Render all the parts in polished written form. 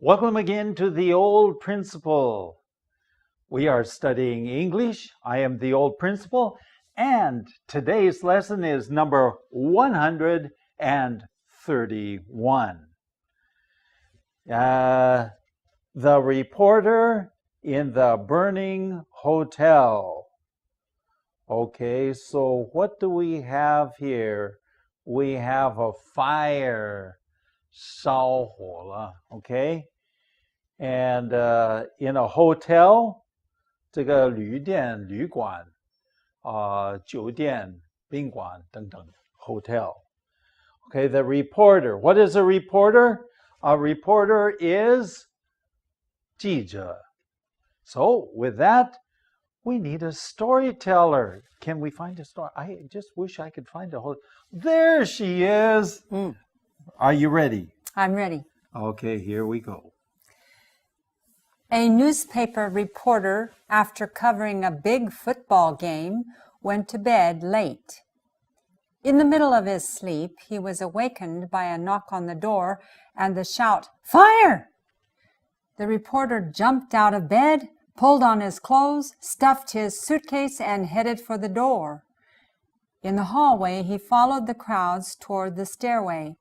Welcome again to The Old Principal. We are studying English. I am the Old Principal, and today's lesson is number 131. The reporter in the burning hotel. Okay, so what do we have here? We have a fire. 烧火了 okay? And in a hotel, 这个旅店、旅馆、酒店、宾馆等等 hotel. Okay, the reporter. What is a reporter? A reporter is 记者. So with that, we need a storyteller. Can we find a story? I just wish I could find a whole... There she is. Are you ready? I'm ready. Okay, here we go. A newspaper reporter, after covering a big football game, went to bed late. In the middle of his sleep, he was awakened by a knock on the door and the shout, "Fire!" The reporter jumped out of bed, pulled on his clothes, stuffed his suitcase, and headed for the door. In the hallway, he followed the crowds toward the stairway.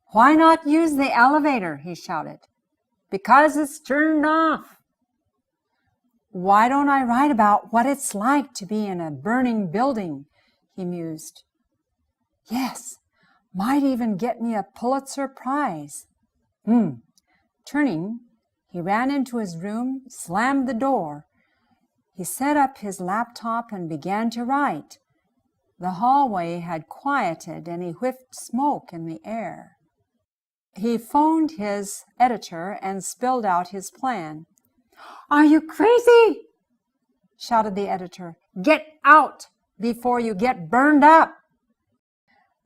"Why not use the elevator?" he shouted. "Because it's turned off." "Why don't I write about what it's like to be in a burning building?" he mused. "Yes, might even get me a Pulitzer Prize." Turning, he ran into his room, slammed the door. He set up his laptop and began to write. The hallway had quieted and he whiffed smoke in the air. He phoned his editor and spilled out his plan. "Are you crazy?" shouted the editor. "Get out before you get burned up."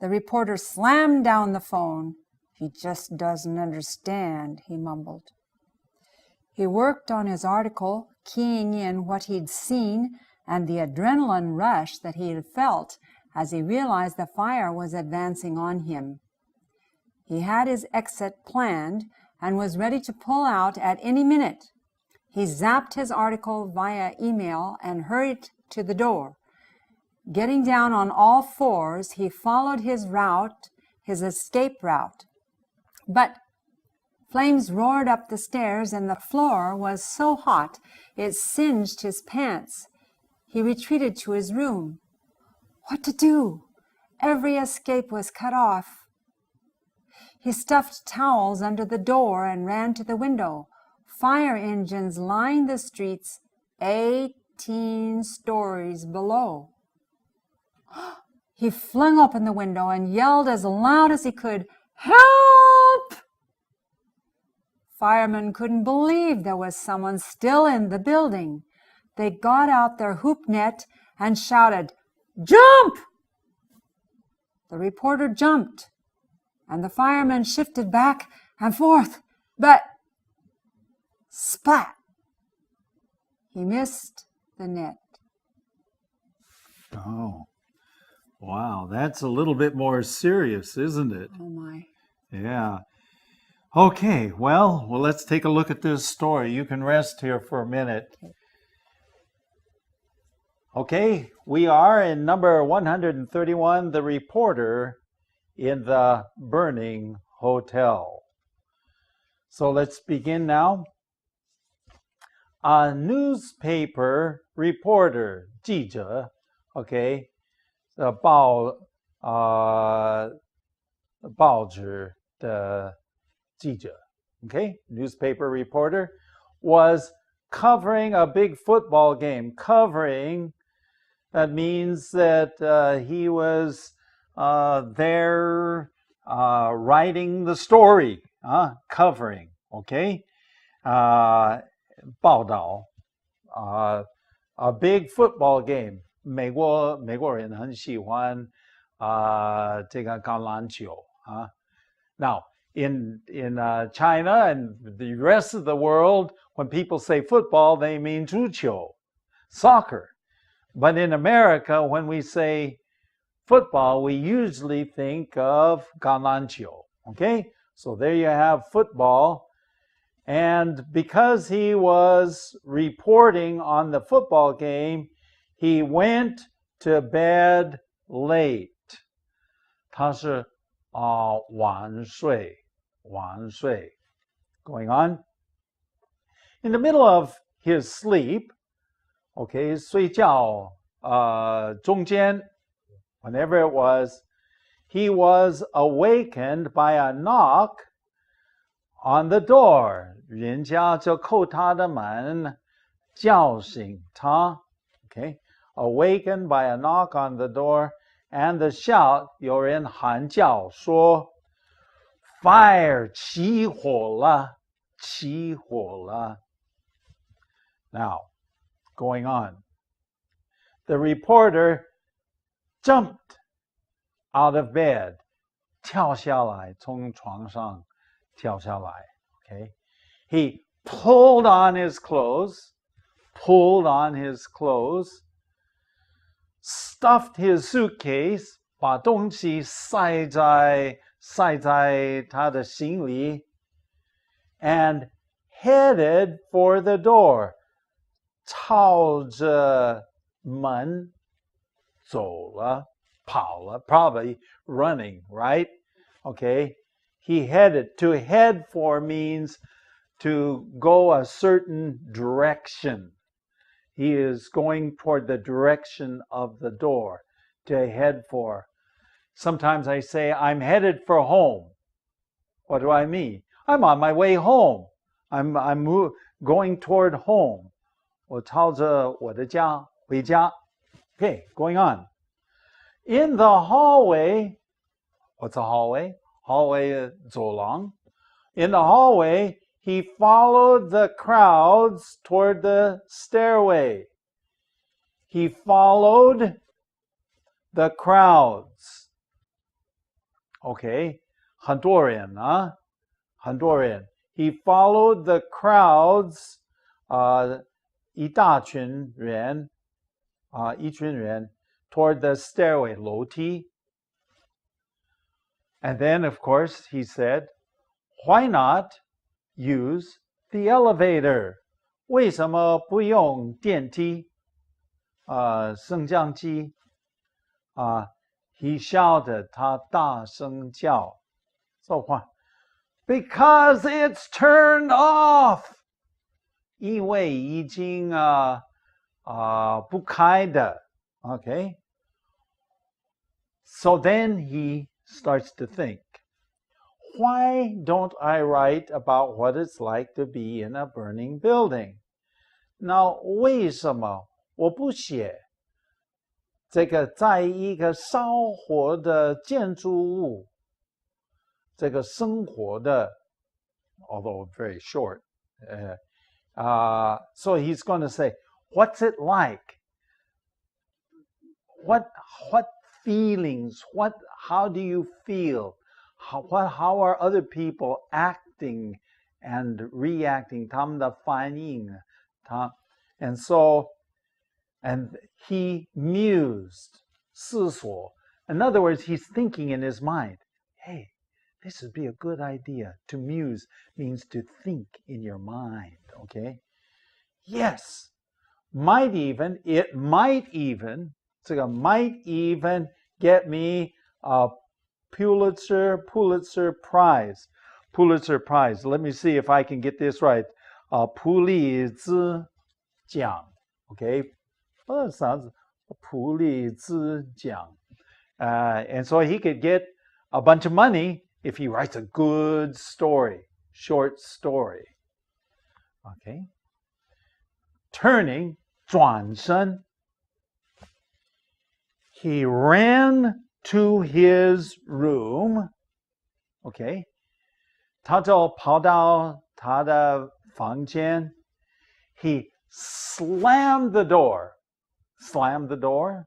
The reporter slammed down the phone. "He just doesn't understand," he mumbled. He worked on his article, keying in what he'd seen and the adrenaline rush that he had felt as he realized the fire was advancing on him. He had his exit planned and was ready to pull out at any minute. He zapped his article via email and hurried to the door. Getting down on all fours, he followed his escape route. But flames roared up the stairs and the floor was so hot it singed his pants. He retreated to his room. What to do? Every escape was cut off. He stuffed towels under the door and ran to the window. Fire engines lined the streets 18 stories below. He flung open the window and yelled as loud as he could, "Help!" Firemen couldn't believe there was someone still in the building. They got out their hoop net and shouted, "Jump!" The reporter jumped, and the firemen shifted back and forth, but splat! He missed the net. Oh, wow, that's a little bit more serious, isn't it? Oh my. Yeah. Okay, well, let's take a look at this story. You can rest here for a minute. Okay, we are in number 131, The Reporter in the Burning Hotel. So let's begin now. A newspaper reporter, 记者, okay, 报纸的记者, okay, newspaper reporter, was covering a big football game. Covering, that means that he was there writing the story, covering, okay, 报道, a big football game. 美国人很喜欢这个橄榄球 Now, in China and the rest of the world, when people say football, they mean 足球, soccer. But in America, when we say football, we usually think of 橄榄球. Okay, so there you have football. And because he was reporting on the football game, he went to bed late. 他是晚睡 Going on. In the middle of his sleep, okay, 睡觉中间 whenever it was, he was awakened by a knock on the door. 人家就叩他的门，叫醒他。Okay, awakened by a knock on the door and the shout. 有人喊叫说 Fire, 起火了，起火了。Now, going on. The reporter jumped out of bed. 跳下来，从床上跳下来。Okay? He pulled on his clothes, stuffed his suitcase, 把东西塞在他的行李 and headed for the door. 朝着门走了，跑了 probably running, right? Okay. He headed. To head for means to go a certain direction. He is going toward the direction of the door. To head for. Sometimes I say, I'm headed for home. What do I mean? I'm on my way home. I'm going toward home. 我朝着我的家回家。Okay, going on. In the hallway, what's a hallway? Hallway 走廊. In the hallway, he followed the crowds toward the stairway. He followed the crowds. Okay, 很多人啊，很多人。He followed the crowds, 一大群人，一群人 toward the stairway, 楼梯。And then, of course, he said, why not use the elevator? 为什么不用电梯？升降机。He shouted, 他大声叫。So why? Because it's turned off. 因为已经不开的。Okay? So then he starts to think, why don't I write about what it's like to be in a burning building? Now, 为什么我不写这个在一个烧火的建筑物，这个生活的 although very short. So he's going to say, what's it like? What feelings? How do you feel? How are other people acting and reacting? 他们的反应，and he mused, 思索. In other words, he's thinking in his mind, hey, this would be a good idea. To muse means to think in your mind, okay? Yes, it might even get me a Pulitzer Prize. Pulitzer Prize. Let me see if I can get this right. 普利兹奖. Okay? Well, that sounds 普利兹奖. And so he could get a bunch of money if he writes a good story, short story. Okay? Turning, 转身. He ran to his room. Okay? 他就跑到他的房间. He slammed the door. Slammed the door.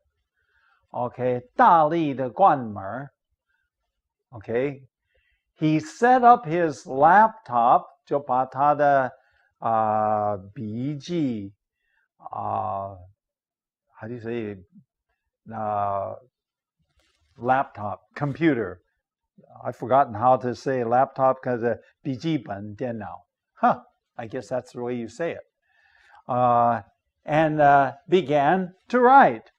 Okay? 大力的关门. Okay? He set up his laptop. 就把他的笔记 how do you say laptop, computer. I've forgotten how to say laptop because 笔记本电脑. I guess that's the way you say it. And began to write.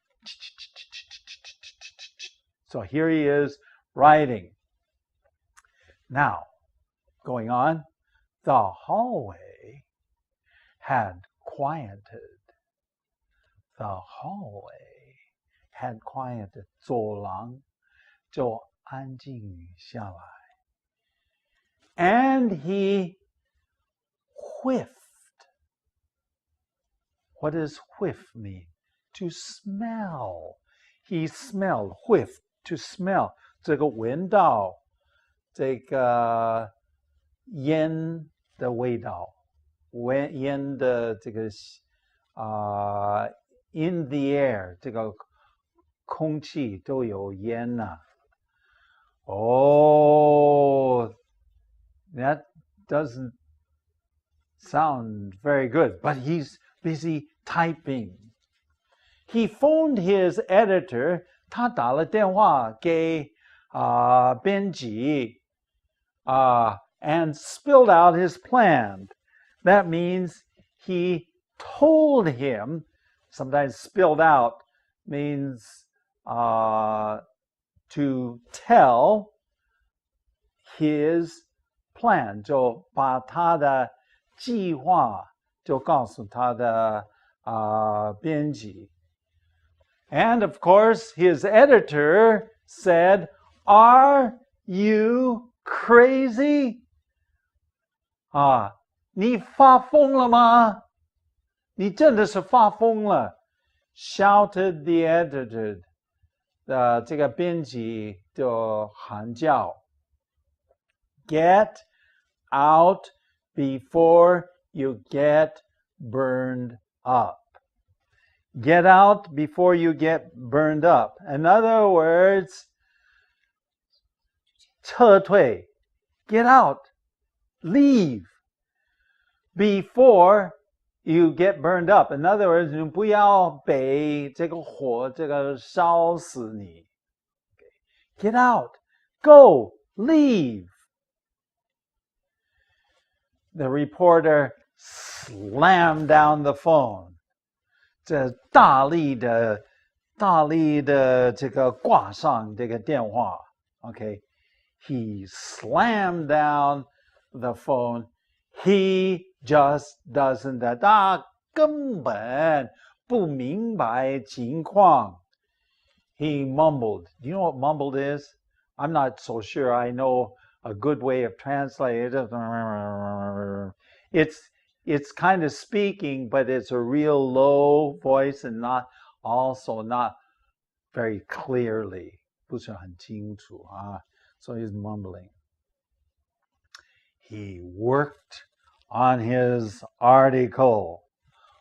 So here he is writing. Now, going on, the hallway had quieted. The hallway had quieted. 走廊就安静下来。And he whiffed. What does whiff mean? To smell. He smelled. Whiff, to smell. 这个闻到这个烟的味道，烟的这个in the air 这个空气都有烟呐。Oh, that doesn't sound very good, but he's busy typing. He phoned his editor. 他打了电话给编辑and spilled out his plan. That means he told him. Sometimes spilled out means to tell his plan. 就把他的计划就告诉他的编辑。And of course, his editor said, "Are you crazy?" 你发疯了吗？你真的是发疯了 ！Shouted the editor. 这个编辑就喊叫 ："Get out before you get burned up." Get out before you get burned up. In other words, 撤退 get out, leave before you get burned up. In other words, 你不要被这个火这个烧死你。Get out, go, leave. The reporter slammed down the phone. 这大力的这个挂上这个电话 ，OK， he slammed down the phone. He just doesn't. 他根本不明白情况。He mumbled. Do you know what mumbled is? I'm not so sure I know a good way of translating it. It's kind of speaking, but it's a real low voice and not very clearly. 不是很清楚 So he's mumbling. He worked on his article.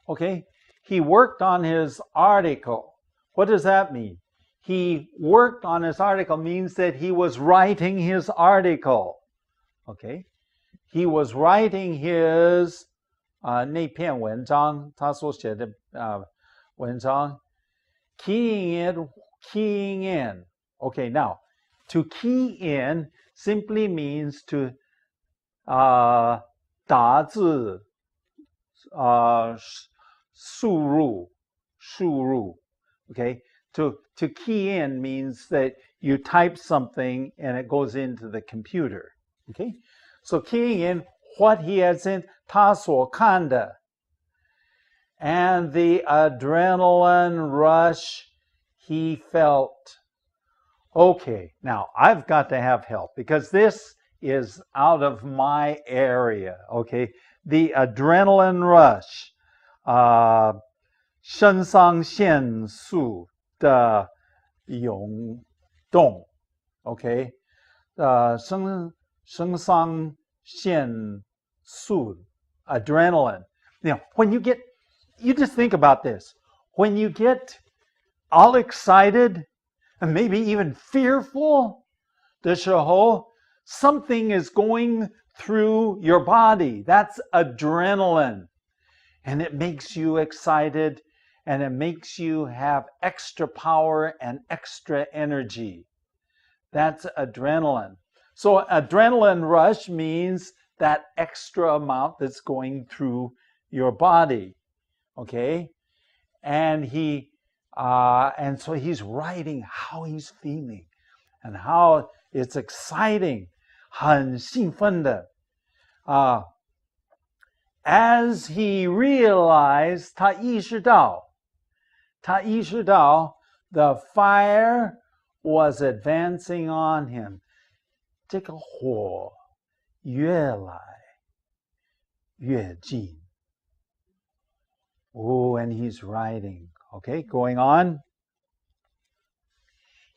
Okay, he worked on his article. What does that mean? He worked on his article means that he was writing his article. Okay, he was writing his 那篇文章他所写的文章 keying in. Okay, now to key in simply means to 打字输入 Okay, to key in means that you type something and it goes into the computer. Okay, so keying in what he has in 他所看的 and the adrenaline rush he felt. Okay, now I've got to have help because this is out of my area. Okay, the adrenaline rush, 肾上腺素的涌动 Okay, 肾上腺素 adrenaline. Now, when you just think about this. When you get all excited and maybe even fearful, 的时候 something is going through your body. That's adrenaline. And it makes you excited and it makes you have extra power and extra energy. That's adrenaline. So adrenaline rush means that extra amount that's going through your body. Okay? And so he's writing how he's feeling and how it's exciting, 很兴奋的。As he realized, 他意识到 the fire was advancing on him. 这个火越来越近。Oh, and he's writing. Okay, going on.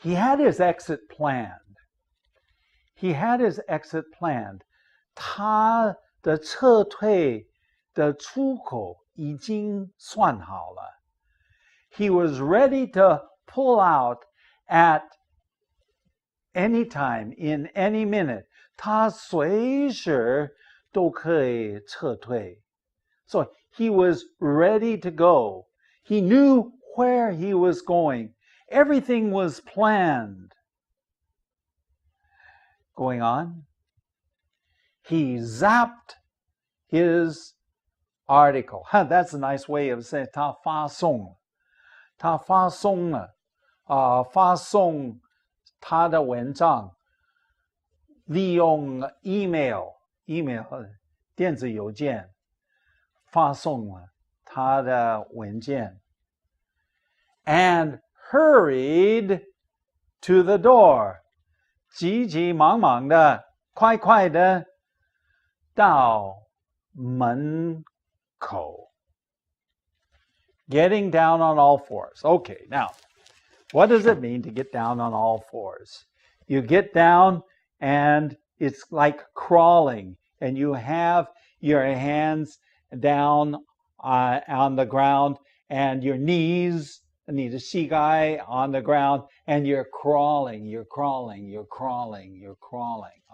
He had his exit planned. 他的撤退的出口已经算好了。He was ready to pull out at any time, in any minute. 他随时都可以撤退。So he was ready to go. He knew where he was going. Everything was planned. Going on. He zapped his article. That's a nice way of saying 他发送了发送他的文章，利用 email 电子邮件发送了他的文件 and hurried to the door. 急急忙忙的快快的到门口 Getting down on all fours. Okay, now, what does it mean to get down on all fours? You get down and it's like crawling, and you have your hands down on the ground and your knees, 你的膝盖 on the ground, and you're crawling.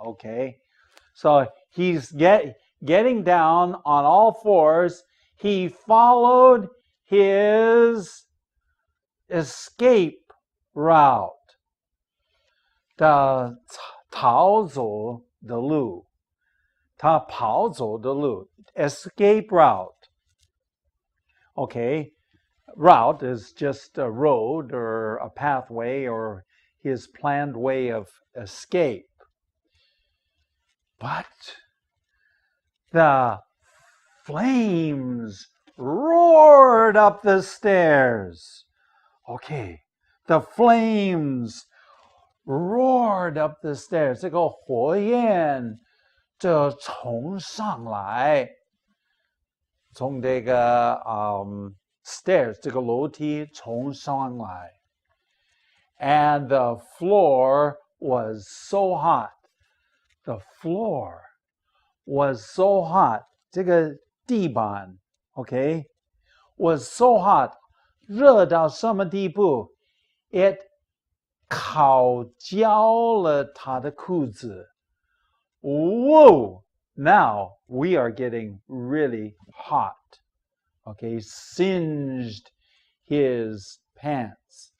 Okay? So he's getting down on all fours. He followed his escape route. 的逃走的路，他跑走的路 escape route. Okay, route is just a road or a pathway or his planned way of escape. But the flames roared up the stairs. Okay, the flames roared up the stairs. 这个火焰就冲上来，从这个stairs 这个楼梯冲上来。And the floor was so hot. The floor was so hot. 这个地板 Okay, was so hot. 热到什么地步 It 烤焦了他的裤子 Whoa! Now we are getting really hot. Okay, singed his pants.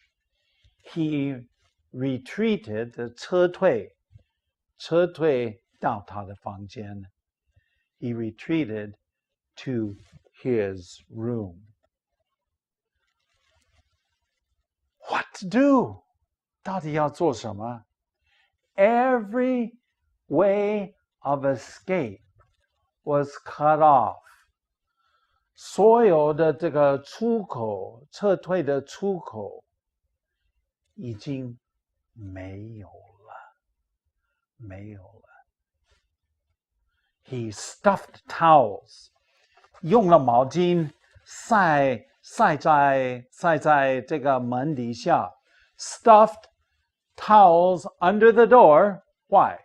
He retreated, 撤退到他的房间 He retreated to his room. What to do? 到底要做什么 Every way of escape was cut off. 所有的这个出口，撤退的出口已经没有了。He stuffed towels. 用了毛巾塞在这个门底下 Stuffed towels under the door. Why?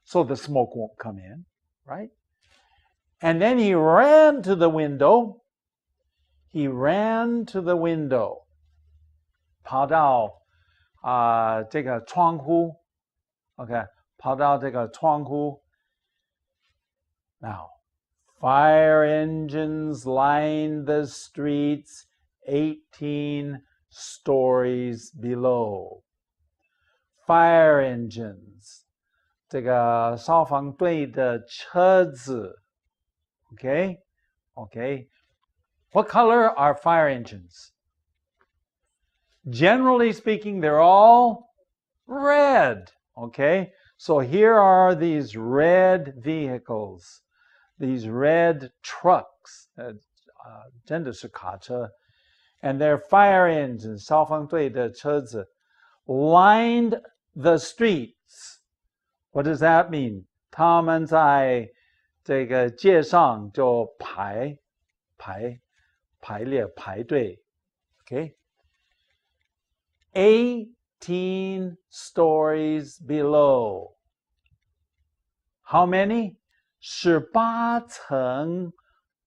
So the smoke won't come in, right? And then he ran to the window. 跑到这个窗户 OK 跑到这个窗户 Now fire engines lined the streets 18 stories below. Fire engines 这个消防队的车子。Okay? Okay. What color are fire engines? Generally speaking, they're all red. Okay? So here are these red vehicles, these red trucks, 真的是卡车, and their fire engines, 消防队的车子, lined the streets. What does that mean? 他们在这个街上就排列排队 okay? 18 stories below. How many? 18层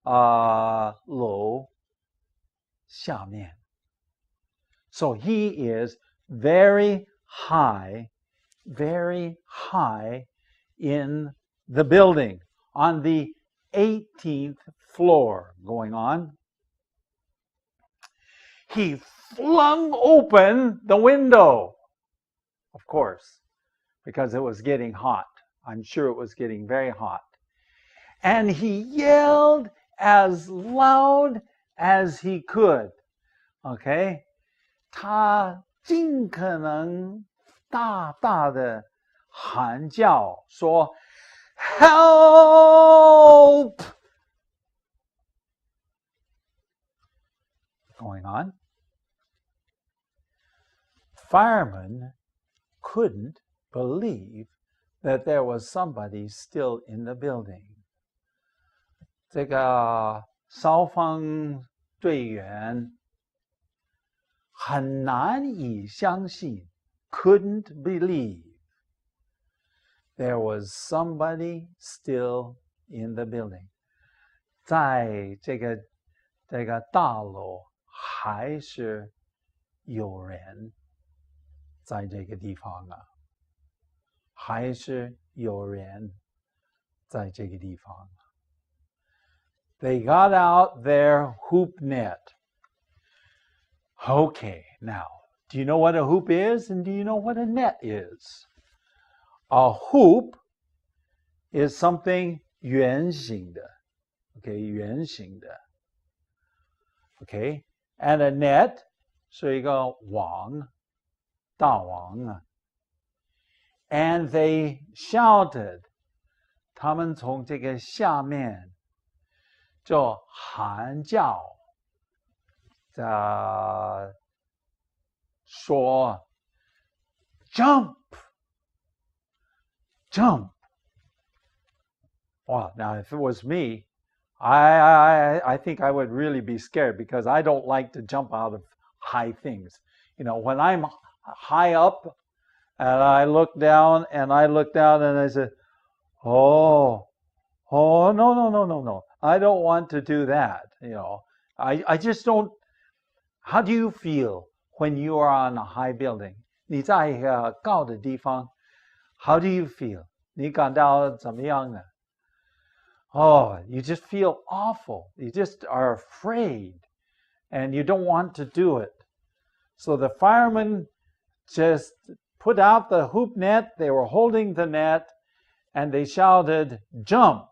楼下面. So he is very high in the building, on the 18th floor going on. He flung open the window, of course, because it was getting hot. I'm sure it was getting very hot. And he yelled as loud as he could. Okay? 他尽可能大大的喊叫说 Help! Going on. Firemen couldn't believe that there was somebody still in the building. 这个消防队员很难以相信 couldn't believe there was somebody still in the building. 在这个大楼还是有人在这个地方啊，还是有人在这个地方。They got out their hoop net. Okay, now, do you know what a hoop is and do you know what a net is? A hoop is something 圆形的 okay, 圆形的 okay, and a net 是一个网大网啊 and they shouted 他们从这个下面就喊叫说 jump Well, now if it was me, I think I would really be scared because I don't like to jump out of high things. You know, when I'm high up and I look down and I say, no. I don't want to do that. You know, I just don't. How do you feel when you are on a high building? 你在一个高的地方 How do you feel? 你感到怎么样呢? Oh, you just feel awful. You just are afraid and you don't want to do it. So the firemen just put out the hoop net. They were holding the net and they shouted, jump.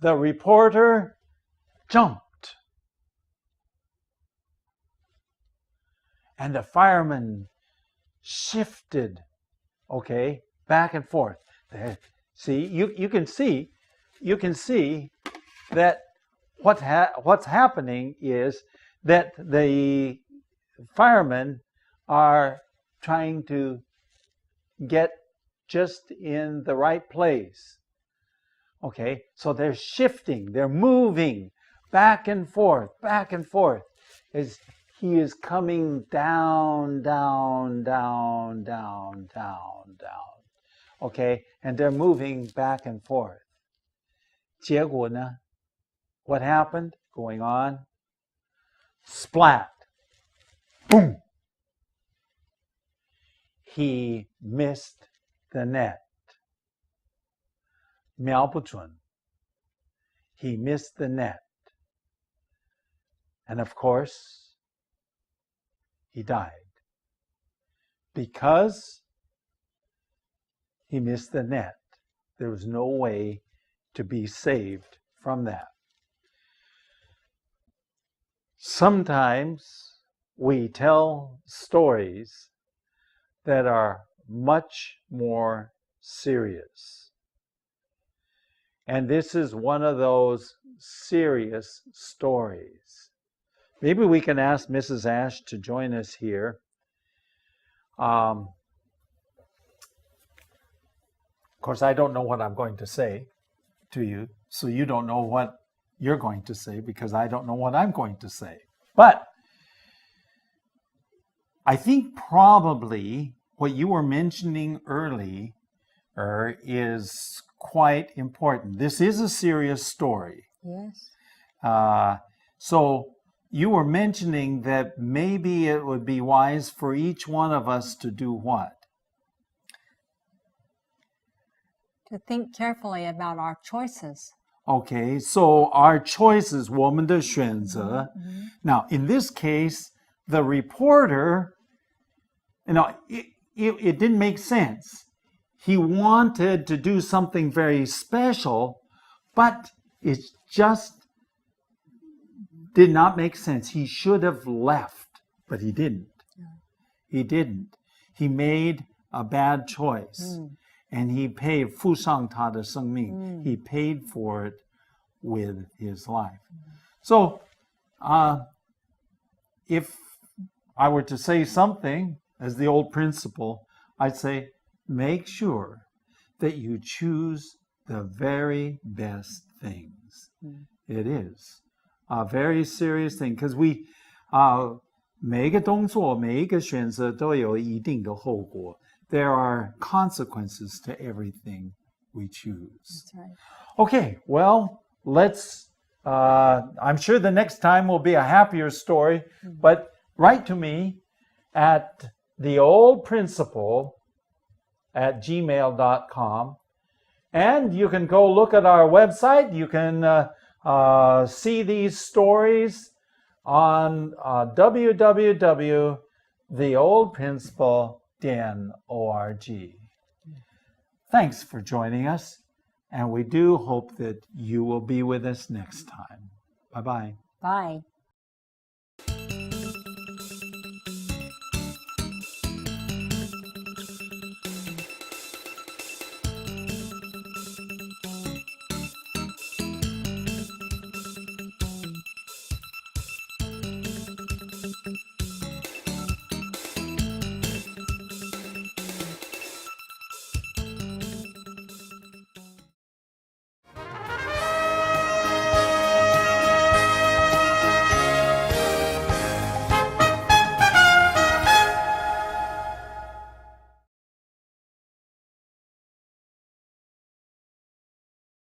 The reporter jumped. And the firemen shifted, okay, back and forth. There. See, you can see that what's happening is that the firemen are trying to get just in the right place. Okay, so they're shifting, they're moving back and forth as he is coming down. Okay, and they're moving back and forth. 结果呢? What happened? Going on. Splat. Boom. He missed the net. 瞄不准. He missed the net. And of course, he died. Because He missed the net. There was no way to be saved from that. Sometimes we tell stories that are much more serious. And this is one of those serious stories. Maybe we can ask Mrs. Ash to join us here. Of course, I don't know what I'm going to say to you, so you don't know what you're going to say because I don't know what I'm going to say. But I think probably what you were mentioning earlier is quite important. This is a serious story. Yes. So you were mentioning that maybe it would be wise for each one of us to do what? To think carefully about our choices. Okay, so our choices, 我们的选择. Now, in this case, the reporter, it didn't make sense. He wanted to do something very special, but it just did not make sense. He should have left, but he didn't. He didn't. He made a bad choice. And he paid 付上他的生命. He paid for it with his life. So, if I were to say something as the old principle, I'd say, make sure that you choose the very best things. It is a very serious thing because we, 每一个动作，每一个选择都有一定的后果. There are consequences to everything we choose. That's right. Okay, well, let's, I'm sure the next time will be a happier story, but write to me at theoldprinciple@gmail.com. And you can go look at our website. You can see these stories on www.theoldprinciple.org. Thanks for joining us, and we do hope that you will be with us next time. Bye-bye. Bye.